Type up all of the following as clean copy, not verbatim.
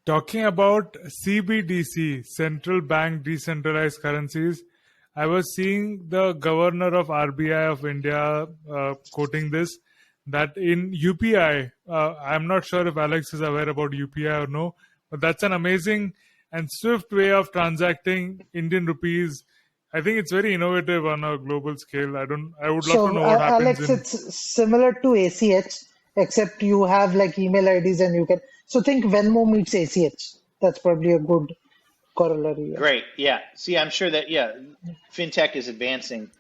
Talking about CBDC, central bank decentralized currencies, I was seeing the governor of RBI of India quoting this, that in UPI, I'm not sure if Alex is aware about UPI or no, but that's an amazing and swift way of transacting Indian rupees. I think it's very innovative on a global scale. I would love to So, know what happens Alex, in. it's similar to ACH, except you have like email IDs and you can. So think Venmo meets ACH. That's probably a good corollary. Yeah. Great. Yeah. See, I'm sure that fintech is advancing,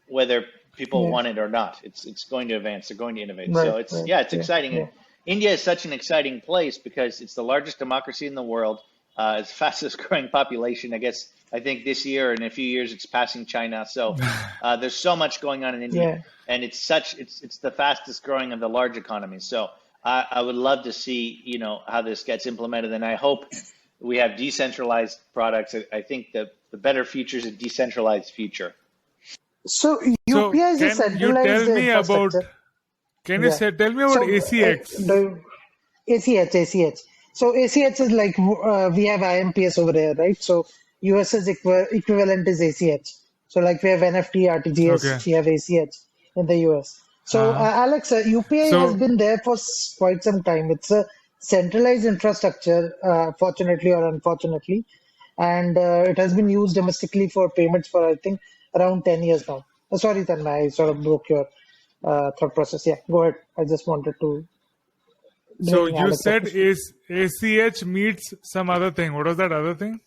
whether people Yeah. want it or not. It's going to advance. They're going to innovate. Right. So it's Right. it's Yeah. exciting. Yeah. And India is such an exciting place because it's the largest democracy in the world. It's the fastest growing population. I think this year or in a few years it's passing China. So there's so much going on in India, Yeah. and it's the fastest growing of the large economies. So I would love to see how this gets implemented, and I hope we have decentralized products. I think the better future is a decentralized future. So So UPI is a can you tell centralized me about? infrastructure. Can you Yeah. say tell me about So ACX? the ACH. So ACH is like we have IMPS over here, right? So US's equivalent is ACH. So like we have NFT, Okay. RTGS, we have ACH in the US. So Uh-huh. Alex, UPI has So been there for quite some time. It's a centralized infrastructure, fortunately or unfortunately, and it has been used domestically for payments for I think around 10 years now. Sorry, Tanmay, I sort of broke your thought process. Yeah, go ahead. I just wanted to so bring you Alex up said to speed. ACH meets some other thing. What was that other thing?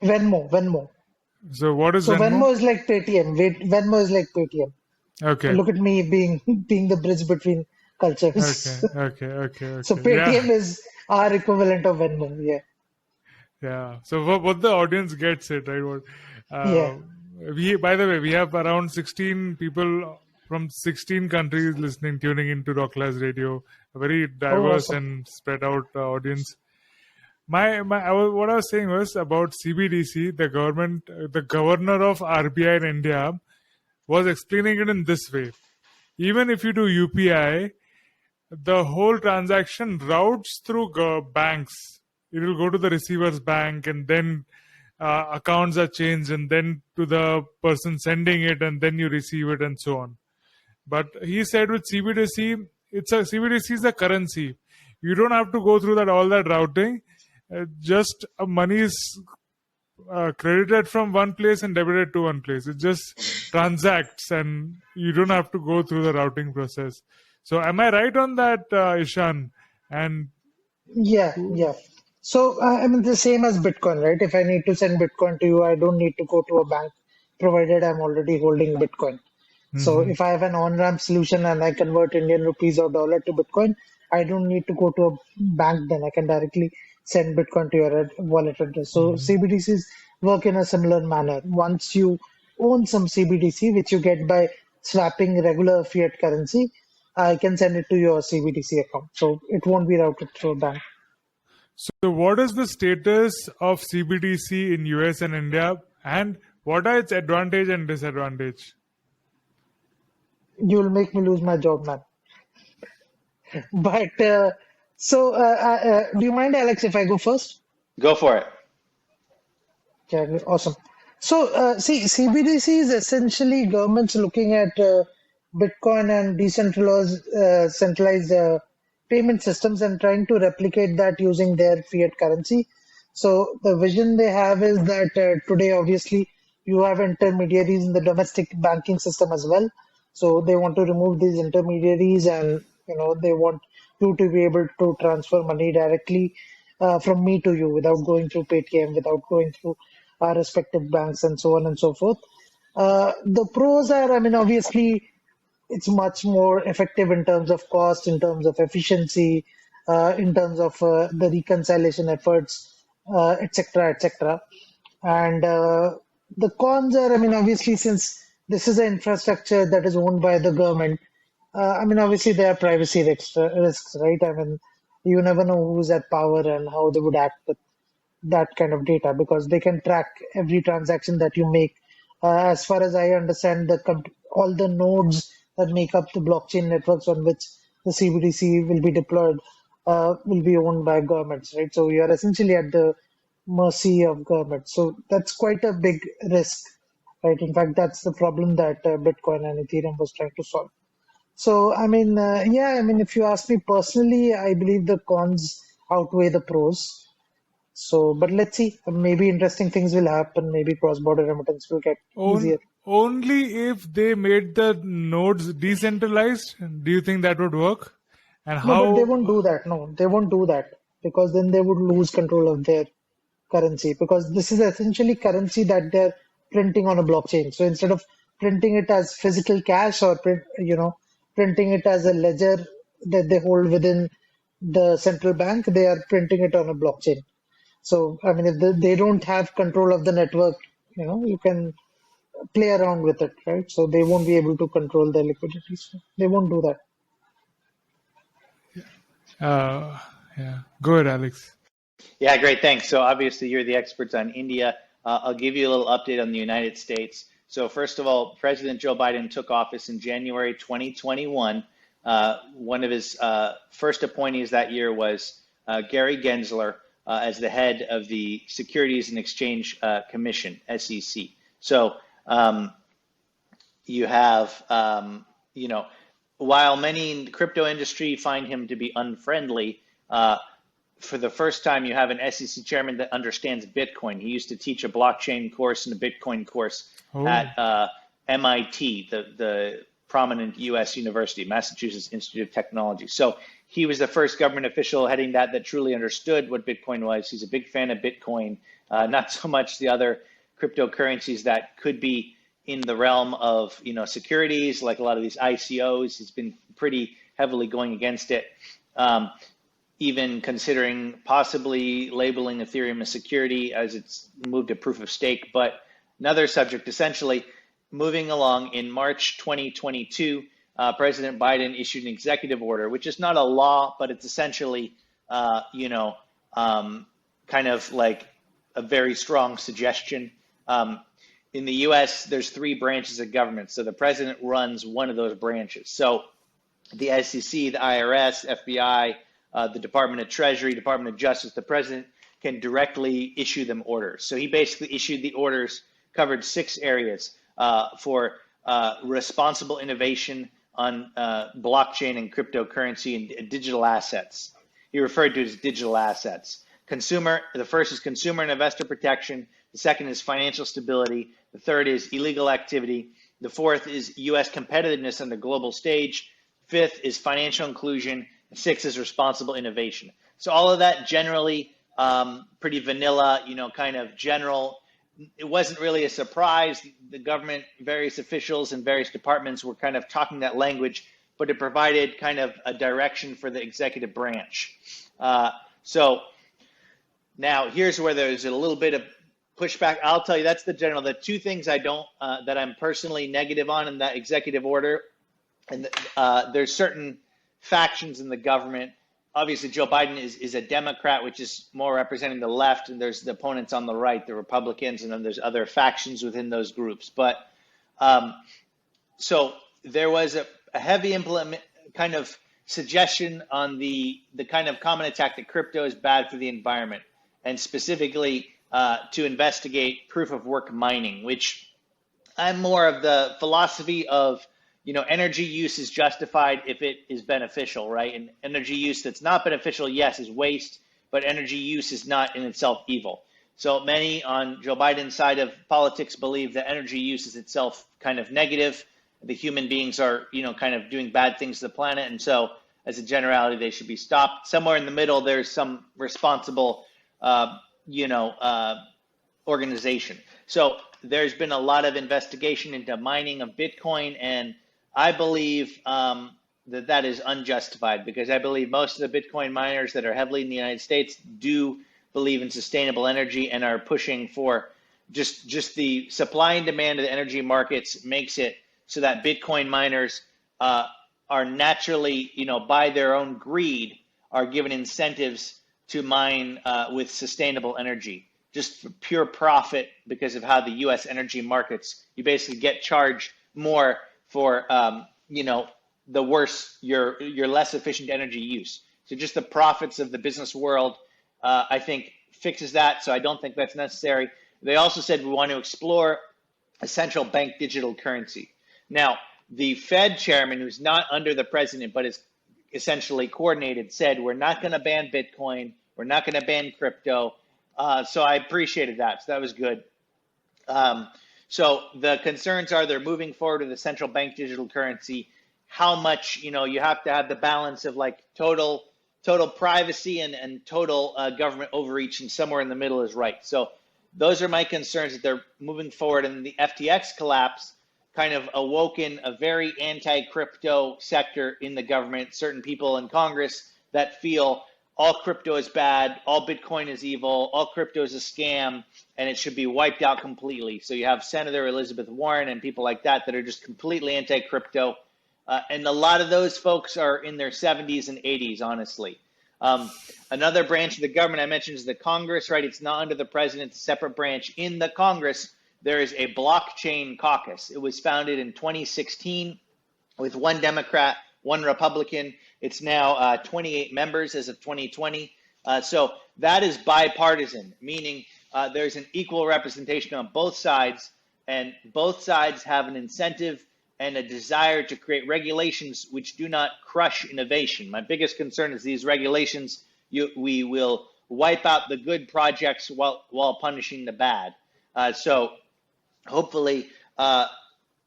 Venmo. So what is So Venmo? Venmo is like Paytm. Venmo is like Paytm. Okay. Look at me being the bridge between Okay. cultures. Okay. Okay. So Okay. Yeah. Paytm is our equivalent of Venmo. Yeah. Yeah. So what the audience gets it, right? Yeah. Uh, by the way, we have around 16 people from 16 countries listening, tuning into Rocklaz Radio. A very Oh, diverse awesome. and spread out audience. What I was saying was about CBDC. The governor of RBI in India was explaining it in this way. Even if you do UPI, the whole transaction routes through banks. It will go to the receiver's bank, and then accounts are changed, and then to the person sending it, and then you receive it, and so on. But he said with CBDC, CBDC is a currency. You don't have to go through all that routing. Just money is credited from one place and debited to one place. It just transacts, and you don't have to go through the routing process. So, am I right on that, Ishan? And Yeah. So I mean the same as Bitcoin, right? If I need to send Bitcoin to you, I don't need to go to a bank, provided I'm already holding Bitcoin. So Mhm. if I have an on-ramp solution and I convert Indian rupees or dollar to Bitcoin, I don't need to go to a bank then. I can directly send Bitcoin to your wallet address. So CBDCs work in a similar manner. Once you own some CBDC, which you get by swapping regular fiat currency, I can send it to your CBDC account. So it won't be routed through a bank. so what is the status of CBDC in US and India, and what are its advantage and disadvantage? You will make me lose my job, man. But do you mind, Alex, if I go first? Go for it. Yeah, awesome. So, see, CBDC is essentially governments looking at Bitcoin and decentralized centralized payment systems and trying to replicate that using their fiat currency. So, the vision they have is that today, obviously, you have intermediaries in the domestic banking system as well. So, they want to remove these intermediaries, and they want you to be able to transfer money directly from me to you without going through Paytm, without going through our respective banks, and so on and so forth. The pros are, I mean, obviously, it's much more effective in terms of cost, in terms of efficiency, in terms of the reconciliation efforts, etc., etc. And the cons are, I mean, obviously, since this is an infrastructure that is owned by the government, I mean, obviously, there are privacy risks, right? I mean, you never know who's at power and how they would act with that kind of data because they can track every transaction that you make. As far as I understand, all the nodes that make up the blockchain networks on which the CBDC will be deployed will be owned by governments, right? So you are essentially at the mercy of government. So that's quite a big risk, right? In fact, that's the problem that Bitcoin and Ethereum was trying to solve. So, I mean, yeah, I mean, if you ask me personally, I believe the cons outweigh the pros. So, but let's see, maybe interesting things will happen. Maybe cross-border remittance will get easier. Only if they made the nodes decentralized, do you think that would work? And No, but they how? won't do that. No, they won't do that because then they would lose control of their currency because this is essentially currency that they're printing on a blockchain. So instead of printing it as physical cash or printing it as a ledger that they hold within the central bank, they are printing it on a blockchain. So I mean, if they don't have control of the network, you can play around with it, right? So they won't be able to control their liquidity. So they won't do that. Uh, yeah, go ahead, Alex. Yeah, great. Thanks. So obviously you're the experts on India. I'll give you a little update on the United States. So first of all, President Joe Biden took office in January 2021. One of his first appointees that year was Gary Gensler as the head of the Securities and Exchange Commission, SEC. So you have, while many in the crypto industry find him to be unfriendly, for the first time, you have an SEC chairman that understands Bitcoin. He used to teach a blockchain course and a Bitcoin course at MIT, the prominent U.S. university, Massachusetts Institute of Technology. So he was the first government official heading that truly understood what Bitcoin was. He's a big fan of Bitcoin, not so much the other cryptocurrencies that could be in the realm of securities, like a lot of these ICOs. He's been pretty heavily going against it. Even considering possibly labeling Ethereum a security as it's moved to proof of stake. But another subject, essentially, moving along in March 2022, President Biden issued an executive order, which is not a law, but it's essentially, kind of like a very strong suggestion. In the US, there's 3 branches of government. So the president runs one of those branches. So the SEC, the IRS, FBI, the Department of Treasury, Department of Justice, the president can directly issue them orders. So he basically issued the orders, covered 6 areas for responsible innovation on blockchain and cryptocurrency and digital assets. He referred to it as digital assets. The first is consumer and investor protection. The second is financial stability. The third is illegal activity. The fourth is U.S. competitiveness on the global stage. Fifth is financial inclusion. 6 is responsible innovation. So all of that generally pretty vanilla, kind of general. It wasn't really a surprise. The government, various officials and various departments were kind of talking that language, but it provided kind of a direction for the executive branch. So now here's where there's a little bit of pushback. I'll tell you, that's the general. The 2 things that I'm personally negative on in that executive order, and there's certain factions in the government. Obviously, Joe Biden is a Democrat, which is more representing the left, and there's the opponents on the right, the Republicans, and then there's other factions within those groups. But so there was a heavy kind of suggestion on the kind of common attack that crypto is bad for the environment, and specifically to investigate proof of work mining, which I'm more of the philosophy of energy use is justified if it is beneficial, right? And energy use that's not beneficial, yes, is waste, but energy use is not in itself evil. So many on Joe Biden's side of politics believe that energy use is itself kind of negative. The human beings are, kind of doing bad things to the planet. And so as a generality, they should be stopped. Somewhere in the middle, there's some responsible, organization. So there's been a lot of investigation into mining of Bitcoin, and I believe that is unjustified, because I believe most of the Bitcoin miners that are heavily in the United States do believe in sustainable energy and are pushing for just the supply and demand of the energy markets makes it so that Bitcoin miners are naturally, by their own greed, are given incentives to mine with sustainable energy, just for pure profit because of how the U.S. energy markets, you basically get charged more for, the worse, your less efficient energy use. So just the profits of the business world, I think, fixes that. So I don't think that's necessary. They also said we want to explore a central bank digital currency. Now, the Fed chairman, who's not under the president, but is essentially coordinated, said we're not going to ban Bitcoin. We're not going to ban crypto. So I appreciated that. So that was good. So the concerns are they're moving forward with the central bank digital currency. How much, you have to have the balance of like total privacy and total government overreach, and somewhere in the middle is right. So those are my concerns, that they're moving forward, and the FTX collapse kind of awoken a very anti-crypto sector in the government, certain people in Congress that feel all crypto is bad, all Bitcoin is evil, all crypto is a scam, and it should be wiped out completely. So you have Senator Elizabeth Warren and people like that are just completely anti-crypto. And a lot of those folks are in their 70s and 80s, honestly. Another branch of the government I mentioned is the Congress, right? It's not under the president, it's a separate branch. In the Congress, there is a blockchain caucus. It was founded in 2016 with one Democrat, one Republican. It's now 28 members as of 2020. So that is bipartisan, meaning there's an equal representation on both sides, and both sides have an incentive and a desire to create regulations which do not crush innovation. My biggest concern is these regulations, we will wipe out the good projects while punishing the bad. So hopefully,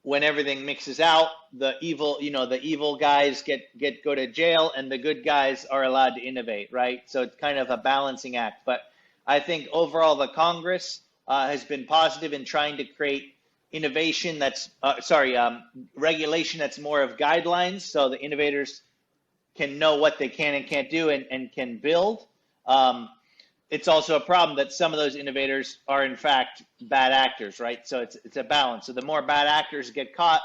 when everything mixes out, the evil guys go to jail, and the good guys are allowed to innovate, right? So it's kind of a balancing act. But I think overall, the Congress has been positive in trying to create innovation regulation that's more of guidelines, so the innovators can know what they can and can't do and can build. It's also a problem that some of those innovators are in fact bad actors, right? So it's a balance. So the more bad actors get caught,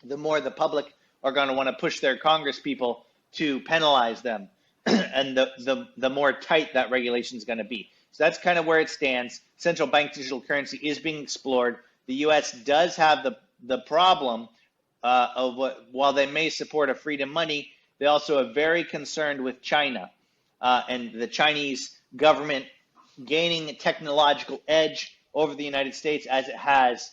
the more the public are going to want to push their Congress people to penalize them, and the more tight that regulation is going to be. So that's kind of where it stands. Central bank digital currency is being explored. The U.S. does have the problem of while they may support a freedom money, they also are very concerned with China and the Chinese government gaining a technological edge over the United States, as it has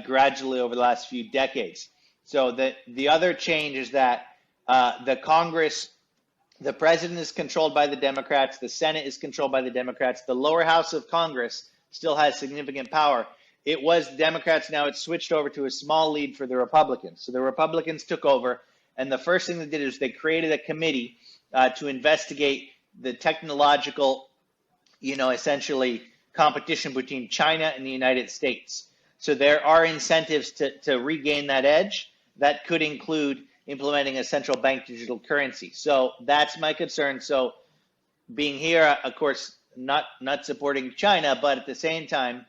gradually over the last few decades. So the other change is that the Congress, the president is controlled by the Democrats, the Senate is controlled by the Democrats, the lower house of Congress still has significant power. It was the Democrats, now it's switched over to a small lead for the Republicans. So the Republicans took over, and the first thing they did is they created a committee to investigate the technological, essentially competition between China and the United States. So there are incentives to regain that edge. That could include implementing a central bank digital currency. So that's my concern. So being here, of course, not supporting China, but at the same time,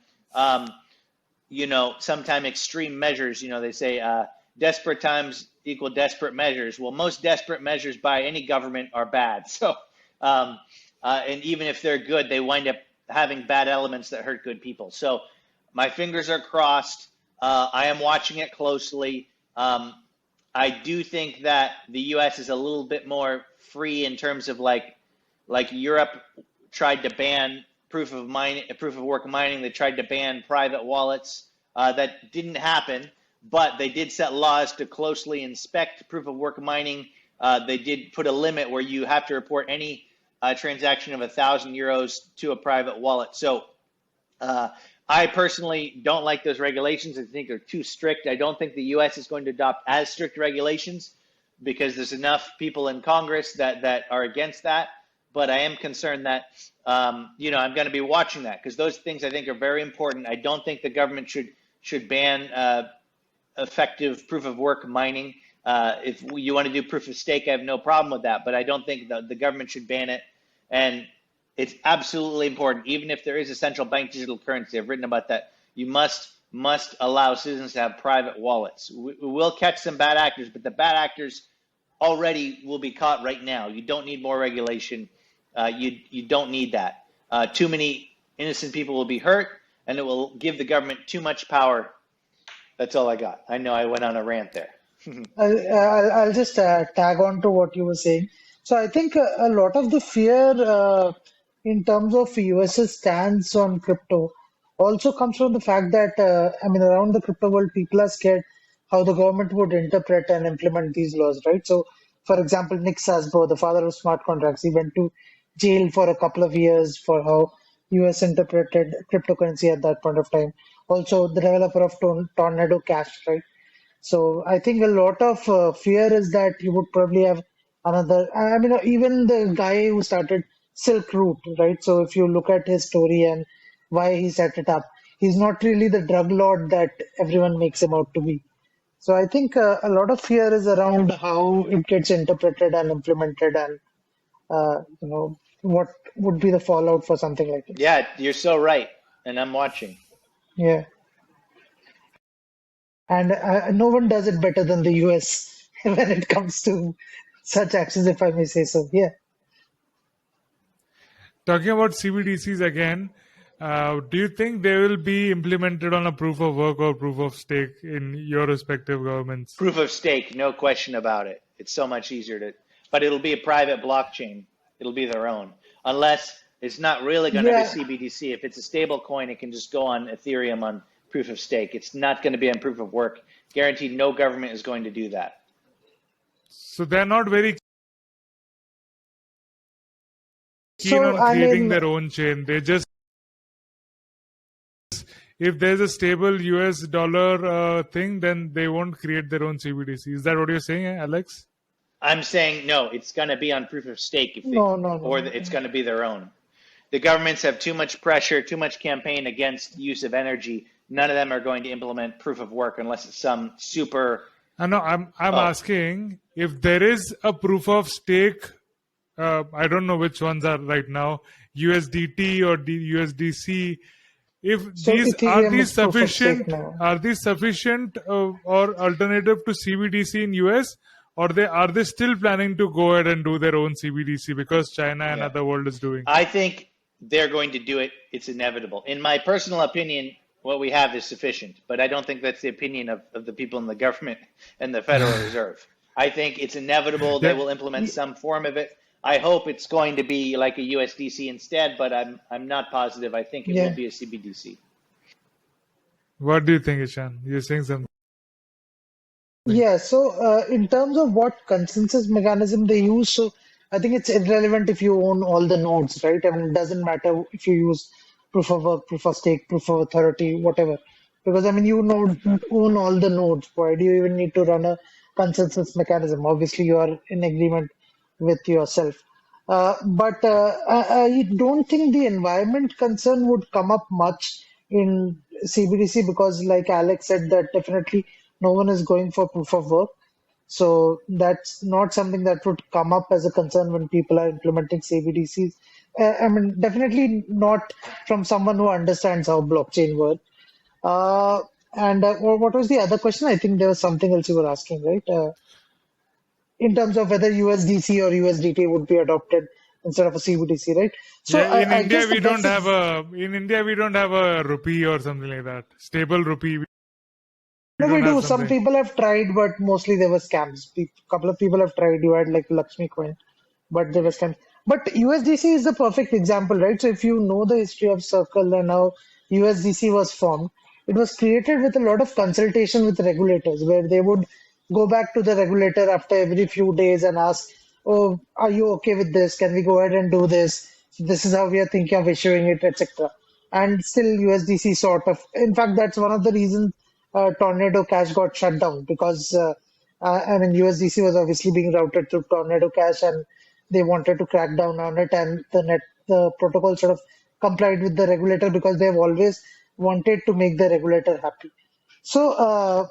sometimes extreme measures, they say desperate times equal desperate measures. Well, most desperate measures by any government are bad. So, and even if they're good, they wind up having bad elements that hurt good people. So my fingers are crossed. I am watching it closely. I do think that the U.S. is a little bit more free in terms of like Europe tried to ban proof of work mining. They tried to ban private wallets. That didn't happen, but they did set laws to closely inspect proof of work mining. They did put a limit where you have to report any transaction of €1,000 to a private wallet. So I personally don't like those regulations. I think they're too strict. I don't think the U.S. is going to adopt as strict regulations because there's enough people in Congress that are against that. But I am concerned that, I'm going to be watching that because those things I think are very important. I don't think the government should ban effective proof of work mining. If you want to do proof of stake, I have no problem with that. But I don't think the government should ban it. And it's absolutely important, even if there is a central bank digital currency. I've written about that. You must allow citizens to have private wallets. We will catch some bad actors, but the bad actors already will be caught right now. You don't need more regulation. You don't need that. Too many innocent people will be hurt, and it will give the government too much power. That's all I got. I know I went on a rant there. I'll just tag on to what you were saying. So I think a lot of the fear in terms of US's stance on crypto also comes from the fact that I mean around the crypto world people are scared how the government would interpret and implement these laws, right? So for example, Nick Szabo, the father of smart contracts, he went to jail for a couple of years for how US interpreted cryptocurrency at that point of time. Also, the developer of Tornado Cash, right? So I think a lot of fear is that you would probably have another. I mean, even the guy who started Silk Route, right? So if you look at his story and why he set it up, he's not really the drug lord that everyone makes him out to be. So I think a lot of fear is around how it gets interpreted and implemented, and what would be the fallout for something like this. Yeah, you're so right, and I'm watching. Yeah. And no one does it better than the US when it comes to such actions, if I may say so. Yeah. Talking about CBDCs again, do you think they will be implemented on a proof of work or proof of stake in your respective governments? Proof of stake, no question about it. It's so much easier but it'll be a private blockchain. It'll be their own, unless it's not really going to Yeah. be CBDC. If it's a stable coin, it can just go on Ethereum on proof of stake. It's not going to be on proof of work. Guaranteed, no government is going to do that. So they're not very keen So, on I creating mean, their own chain. They just, if there's a stable US dollar thing, then they won't create their own CBDC. Is that what you're saying, Alex? I'm saying no. It's going to be on proof of stake, no, no, no, or no. it's going to be their own. The governments have too much pressure, too much campaign against use of energy. None of them are going to implement proof of work unless it's some super. I know. I'm Oh. asking if there is a proof of stake. I don't know which ones are right now, USDT or USDC. If So these Ethereum is proof of stake sufficient, now. are these sufficient or alternative to CBDC in US, or are they still planning to go ahead and do their own CBDC because China and Yeah. other world is doing? I think they're going to do it. It's inevitable. In my personal opinion, what we have is sufficient, but I don't think that's the opinion of the people in the government and the Federal Reserve. I think it's inevitable they Yeah. will implement some form of it. I hope it's going to be like a USDC instead, but I'm not positive. I think it will Yeah. be a CBDC. What do you think, Ishan? You're saying something. Yeah, so in terms of what consensus mechanism they use, so I think it's irrelevant if you own all the nodes, right? I mean, it doesn't matter if you use proof of work, proof of stake, proof of authority, whatever. Because I mean, own all the nodes. Why do you even need to run a consensus mechanism? Obviously, you are in agreement with yourself. But I don't think the environment concern would come up much in CBDC because, like Alex said, that definitely no one is going for proof of work. So that's not something that would come up as a concern when people are implementing CBDCs. I mean, definitely not from someone who understands how blockchain works. And what was the other question? I think there was something else you were asking, right? In terms of whether USDC or USDT would be adopted instead of a CBDC, right? So Yeah, in I India guess the we don't best have a rupee or something like that. Stable rupee. We No, we don't have do. Some something. people have tried, but mostly they were scams. A couple of people have tried. You had like Lakshmi coin, but they were scams. But USDC is the perfect example, right? So if you know the history of Circle and how USDC was formed, it was created with a lot of consultation with regulators, where they would go back to the regulator after every few days and ask, "Oh, are you okay with this? Can we go ahead and do this? This is how we are thinking of issuing it, etc." And still, USDC sort of. In fact, that's one of the reasons Tornado Cash got shut down because I mean USDC was obviously being routed through Tornado Cash, and they wanted to crack down on it, and the protocol sort of complied with the regulator because they've always wanted to make the regulator happy. So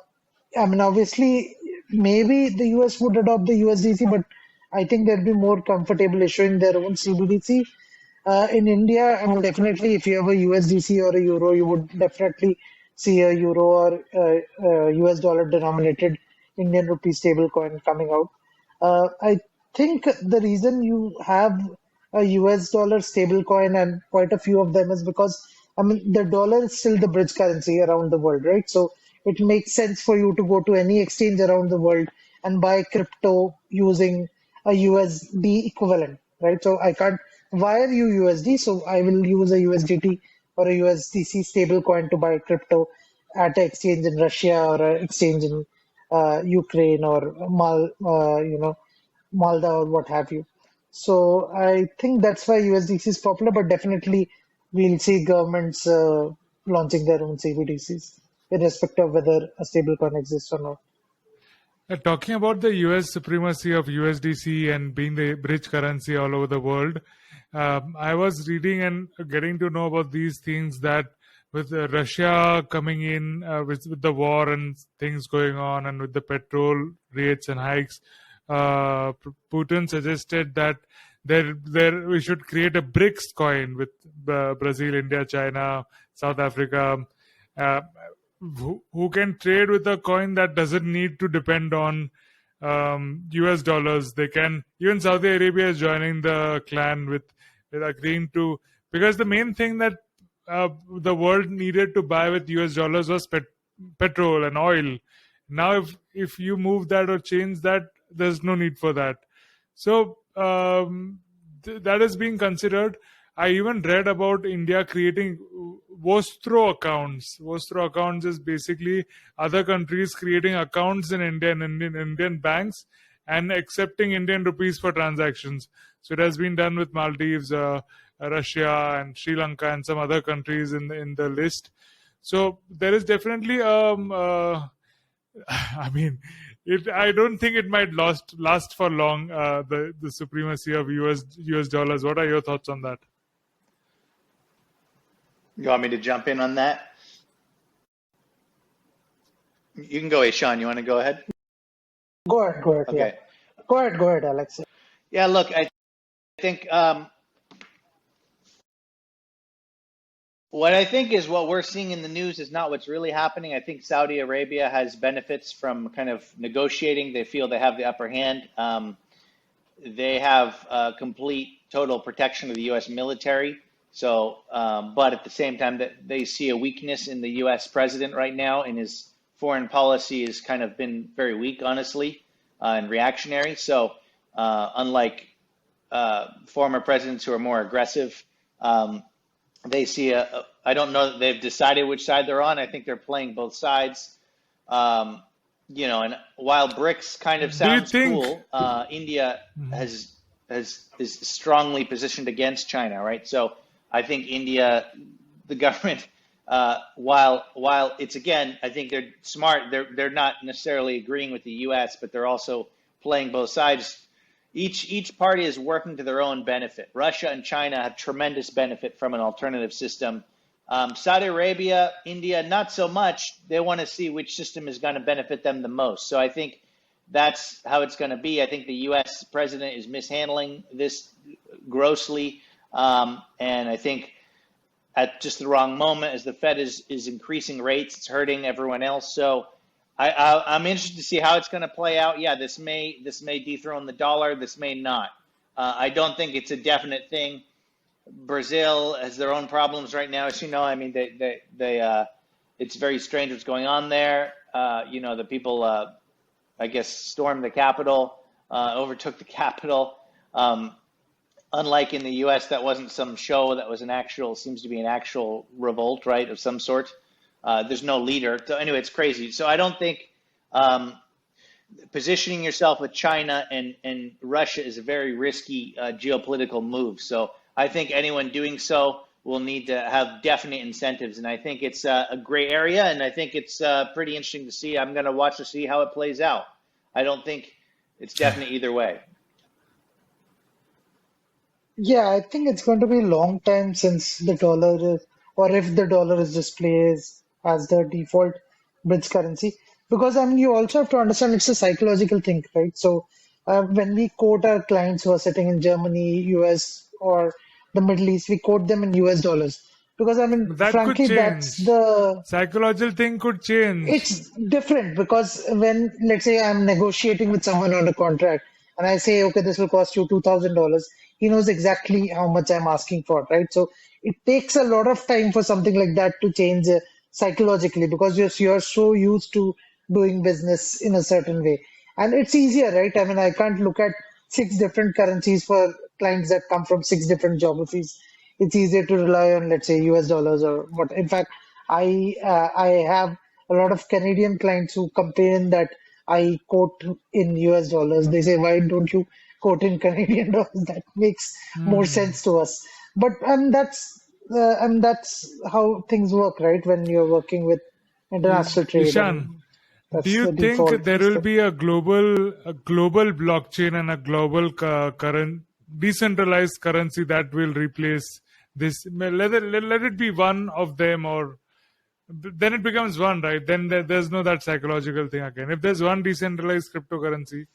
I mean obviously maybe the US would adopt the USDC, but I think they'd be more comfortable issuing their own CBDC. In India, I mean, definitely, if you have a USDC or a euro, you would definitely see a euro or US dollar denominated Indian rupee stable coin coming out. I think the reason you have a US dollar stable coin and quite a few of them is because, I mean, the dollar is still the bridge currency around the world, right? So it makes sense for you to go to any exchange around the world and buy crypto using a USD equivalent, right? So I can't wire you USD, so I will use a USDT or a USDC stable coin to buy crypto at an exchange in Russia or an exchange in Ukraine or Malta or what have you. So I think that's why USDC is popular, but definitely we'll see governments launching their own CBDCs, irrespective of whether a stablecoin exists or not. Talking about the US supremacy of USDC and being the bridge currency all over the world, I was reading and getting to know about these things that with Russia coming in with the war and things going on, and with the petrol rates and hikes, Putin suggested that there we should create a BRICS coin with Brazil, India, China, South Africa. Uh, who can trade with a coin that doesn't need to depend on US dollars. They can, even Saudi Arabia is joining the clan with agreeing to, because the main thing that the world needed to buy with US dollars was petrol and oil. Now if you move that or change that, there's no need for that. So that is being considered. I even read about India creating Vostro accounts. Vostro accounts is basically other countries creating accounts in Indian banks and accepting Indian rupees for transactions. So it has been done with Maldives, Russia, and Sri Lanka, and some other countries in the list. So there is definitely I mean, I don't think it might last for long. The supremacy of US dollars. What are your thoughts on that? You want me to jump in on that? You can go, Sean. You want to go ahead? Go ahead. Okay. Yeah. Go ahead, Alex. Yeah, look, I think what I think is what we're seeing in the news is not what's really happening. I think Saudi Arabia has benefits from kind of negotiating. They feel they have the upper hand. They have complete, total protection of the U.S. military. So, but at the same time, that they see a weakness in the U.S. president right now, and his foreign policy has kind of been very weak, honestly, and reactionary. So, unlike former presidents who are more aggressive, they see I don't know that they've decided which side they're on. I think they're playing both sides. And while BRICS kind of sounds cool, India is strongly positioned against China, right? So I think India, the government, while it's, again, I think they're smart. They're not necessarily agreeing with the U.S., but they're also playing both sides. Each party is working to their own benefit. Russia and China have tremendous benefit from an alternative system. Saudi Arabia, India, not so much. They want to see which system is going to benefit them the most. So I think that's how it's going to be. I think the U.S. president is mishandling this grossly. And I think at just the wrong moment, as the Fed is increasing rates, it's hurting everyone else. So I'm interested to see how it's going to play out. Yeah, this may dethrone the dollar. This may not. I don't think it's a definite thing. Brazil has their own problems right now, as you know. I mean, it's very strange what's going on there. The people, I guess, stormed the Capitol, overtook the Capitol. Unlike in the U.S., that wasn't some show. That was seems to be an actual revolt, right, of some sort. There's no leader. So anyway, it's crazy. So I don't think positioning yourself with China and Russia is a very risky geopolitical move. So I think anyone doing so will need to have definite incentives. And I think it's a gray area, and I think it's pretty interesting to see. I'm going to watch to see how it plays out. I don't think it's definite either way. Yeah, I think it's going to be a long time since the dollar is, or if the dollar is displayed as the default bridge currency. Because I mean, you also have to understand it's a psychological thing, right? So when we quote our clients who are sitting in Germany, US, or the Middle East, we quote them in US dollars. Because I mean, That could frankly, change. that's the Psychological thing could change. it's different because when, let's say, I'm negotiating with someone on a contract and I say, okay, this will cost you $2,000, he knows exactly how much I'm asking for, right? So it takes a lot of time for something like that to change psychologically because you're so used to doing business in a certain way. And it's easier, right? I mean, I can't look at six different currencies for clients that come from six different geographies. It's easier to rely on, let's say, US dollars or what. In fact, I have a lot of Canadian clients who complain that I quote in US dollars. They say, why don't you quote in Canadian dollars? That makes more Hmm. sense to us. But and that's how things work, right? When you're working with international trade, Ishan, and do that's you the think default there will system. be a global blockchain and a global current decentralized currency that will replace this? Let it be one of them, or then it becomes one, right? Then there's no that psychological thing again. If there's one decentralized cryptocurrency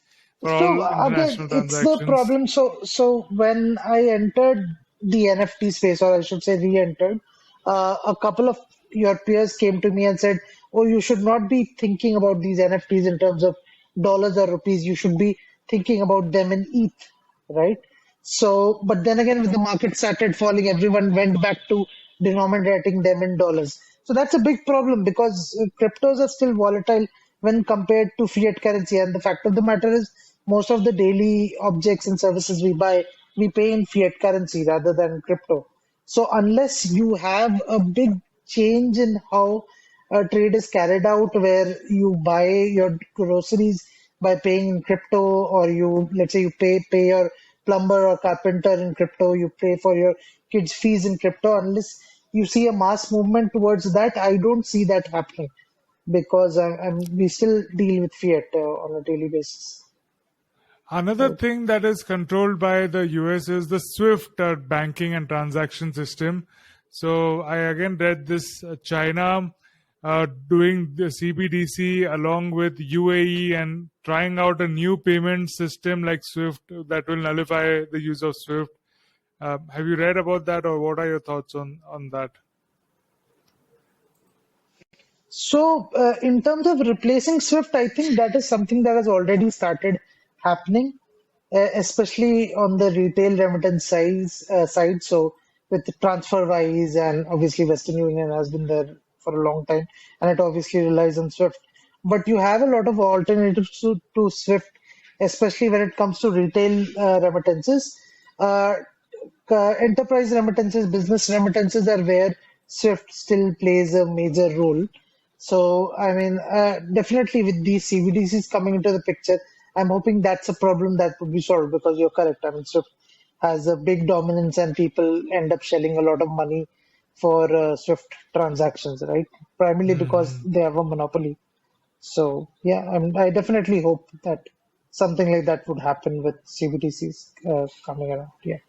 for So all again, international it's the transactions. problem. So when I entered the NFT space, or I should say re-entered, a couple of your peers came to me and said, "Oh, you should not be thinking about these NFTs in terms of dollars or rupees. You should be thinking about them in ETH, right?" So, but then again, when the market started falling, everyone went back to denominating them in dollars. So that's a big problem because cryptos are still volatile when compared to fiat currency. And the fact of the matter is, most of the daily objects and services we buy, we pay in fiat currency rather than crypto. So unless you have a big change in how trade is carried out, where you buy your groceries by paying in crypto, or you, let's say, you pay your plumber or carpenter in crypto, you pay for your kids' fees in crypto. Unless you see a mass movement towards that, I don't see that happening because we still deal with fiat on a daily basis. Another Right? thing that is controlled by the US is the SWIFT banking and transaction system. So I again read this China doing the CBDC along with UAE and trying out a new payment system like SWIFT that will nullify the use of SWIFT. Have you read about that, or what are your thoughts on that? So, in terms of replacing Swift, I think that is something that has already started happening, especially on the retail remittance side. So, with TransferWise and obviously Western Union has been there for a long time, and it obviously relies on Swift. But you have a lot of alternatives to Swift, especially when it comes to retail remittances. Uh, Enterprise remittances, business remittances are where Swift still plays a major role. So, I mean, definitely with these CBDCs coming into the picture, I'm hoping that's a problem that would be solved because you're correct. I mean, Swift has a big dominance and people end up shelling a lot of money for Swift transactions, right? Primarily because Hmm. they have a monopoly. So, yeah, I definitely hope that something like that would happen with CBDCs coming around. Yeah.